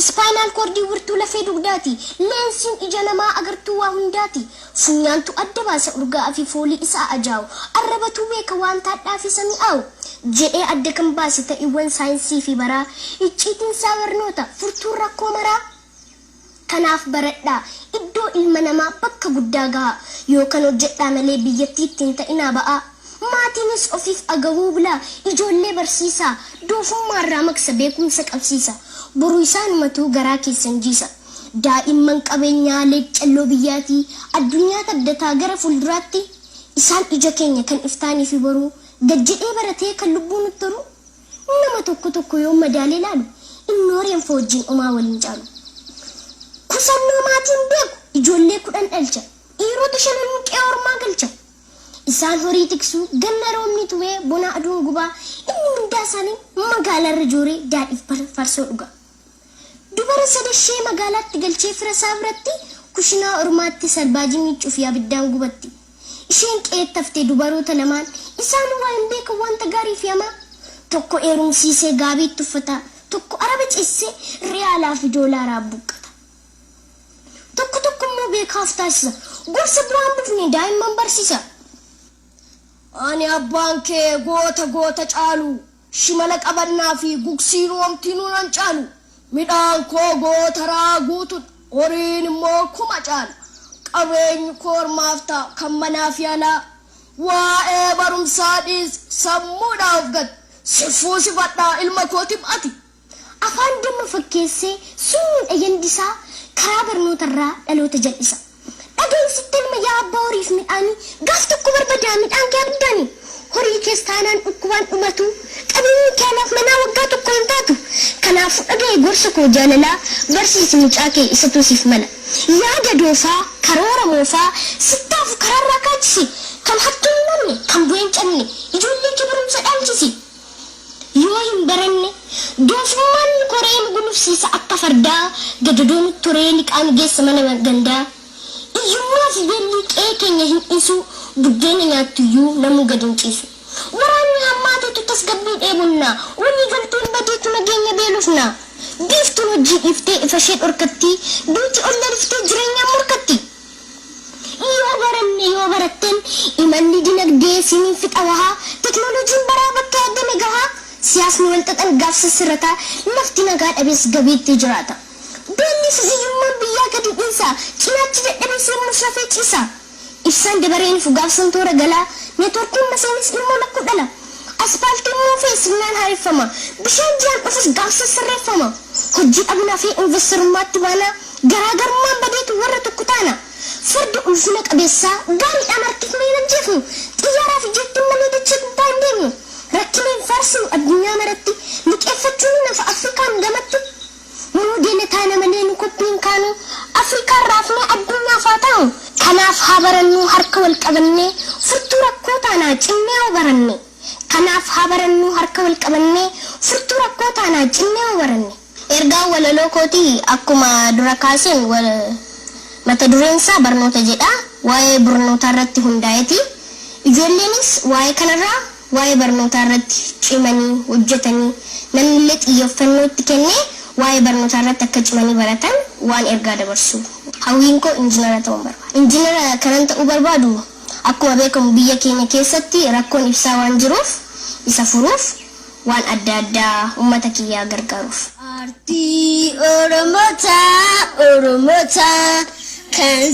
spinal cord wirtuu lafee dugdaati leensiin ija namaa agartuu waa hundaati funyaantu adda baasa urgaa fi foolii isaa ajaawu arrabatu beeka waan taadhaa fi sami'aawu jedhee adda kan baase ta'iiwwan saayinsii fi baraa icciitiin isaa barnoota furtuu rakkoo maraa kanaaf baradhaa iddoo ilma namaa bakka guddaa gahaa yookaan hojjedhaa malee biyyattii ittiin ta'inaa ba'aa maatiinis ofiif agawuu bulaa ijoollee barsiisaa doofummaarraa maksa beekumsa qabsiisa boruu isaanumatu garaa keessan jiisa daa'imman qabeenyaa leeccalloo biyyaatii addunyaa tabdataa gara fuulduraatti isaan ija keenya kan iftaanii fi boruu gajjedhee baratee kan lubbuun nutti toru nama tokko yoo madaalee laalu innooreen foojjiin umaa waliin caalu kusannoo maatiin beeku ijoollee 10 dhalcha dhiirota 5 muqee ormaa galcha isaan horii tiksuu ganna roobni tuwee bona aduun gubaa inni mindaa isaanii magaalarra jooree daadhiif farsoo dhuga dubara sadashee magaalaatti galchee fira isaa biratti kushinaa ormaatti salbaajii miicuuf yaabiddaan gubatti isheen qeettaftee dubaroota lamaan isaan waa hin beekan wanta gaarii fi hamaa tokko eerumsiisee gaabiitti uffata tokko araba ciissee riyaalaa fi doolaaraa buqqata tokko immoo beekaaf taasisa gorsa biraan bufne daa'imman barsiisa ani abbaan kee goota caalu shimala qabannaa fi gugsii roomtiinuu nan caalu midhaan koo gootaraa guutu horiin immoo 1000 caalu qabeenyi kormaaf ta'a kan manaaf yaalaa waa'ee barumsaa dhiis sammuudhaaf gad sifuu sifadhaa ilma kootiif ati afaan damma fakkeessee suun dhayyandisaa karaa barnootarraa dhaloota jal'isa dhageessitti ilma yaa abbaa horiif midhaanii gaaf tokko barbadaa midhaan kee abiddaani horii kees taanaan dhukkubaan dhumatu qabeenyi keelaaf manaa waggaa tokko hin taatu kanaaf dhaga'e gorsa koo jaalalaa barsiisi mucaa kee isatu siif mala yaada doofaa karoora moofaa sittaaf karaarraa kaachisi kan hattuu hin namne kan bu'een cabne ijoollee kee barumsa dhaalchisi yoo hin baranne doofummaan koree gulufsiisa akka fardaa gadadoon turee liqaan geessa mana gandaa iyyummaa fi beelli qe'ee keenya hin dhiisu buddeena nyaattuyyuu namuu gad hin ciisu waraanni hammaateetu tasgabbii dheebunnaa walii galteen badeetu nageenya beelufnaa biiftuun hojii dhiiftee ifashee dhorkatti duuti olla dhiftee jireenyaan morkatti yoo baratteen imalli dinagdee siniin fixa wahaa teknooloojiin baraa bakka yaadame gahaa siyaasni walxaxan gaafsa sirrataa lafti nagaa dhabees gabeettee jiraata beelli fiiyyummaan biyyaa gadi dhiisa cinaachi dadhabee sirmus rafee ciisa ibsaan dabareen fugaafsan toora galaa neetworkiin maseenis ilmoo lakkuu dhala aspaaltiin moofee sirnaan haareffama bishaan jiran dhufus gaafsa sirreeffama hojii dhabnaa fi investorummaatti baanaa garaagarummaan badeetu warra tokko taana farda ulfina qabeessaa gaariidhaan harkiif mee ajjeefnu xiyyaaraa fi jettiin malee dachee gubbaa hin deemnu rakkineen faarsinu addunyaa maratti liqeeffachuun nafa afrikaan gamatti moodeela taana malee nu koppiin kaanu afrikaan raafnee addunyaaf haa ta'u kanaaf haa barannuu harka wal qabannee furtuu rakkoo taanaa cinnee haa baranne kanaaf haa barannuu harka wal qabannee furtuu rakkoo taanaa cinnee haa baranne ergaan walaloo kootii akkuma dura kaaseen mata dureen isaa barnoota jedha waa'ee barnootaa irratti hundaa'eeti ijoolleenis waa'ee kanarraa waa'ee barnootaa irratti cimanii hojjetanii namni xiyyeeffannoo itti kennee waa'ee barnootaa irratti akka cimanii baratan waan ergaa dabarsu hawwiin koo injiinara ta'uu barbaada injiinara kanan ta'uu barbaadu akkuma beekamu biyya keenya keessatti rakkoon ibsaa waan jiruuf isa furuuf waan adda addaa uummata kiyyaa gargaaruuf Artii Oromoota kan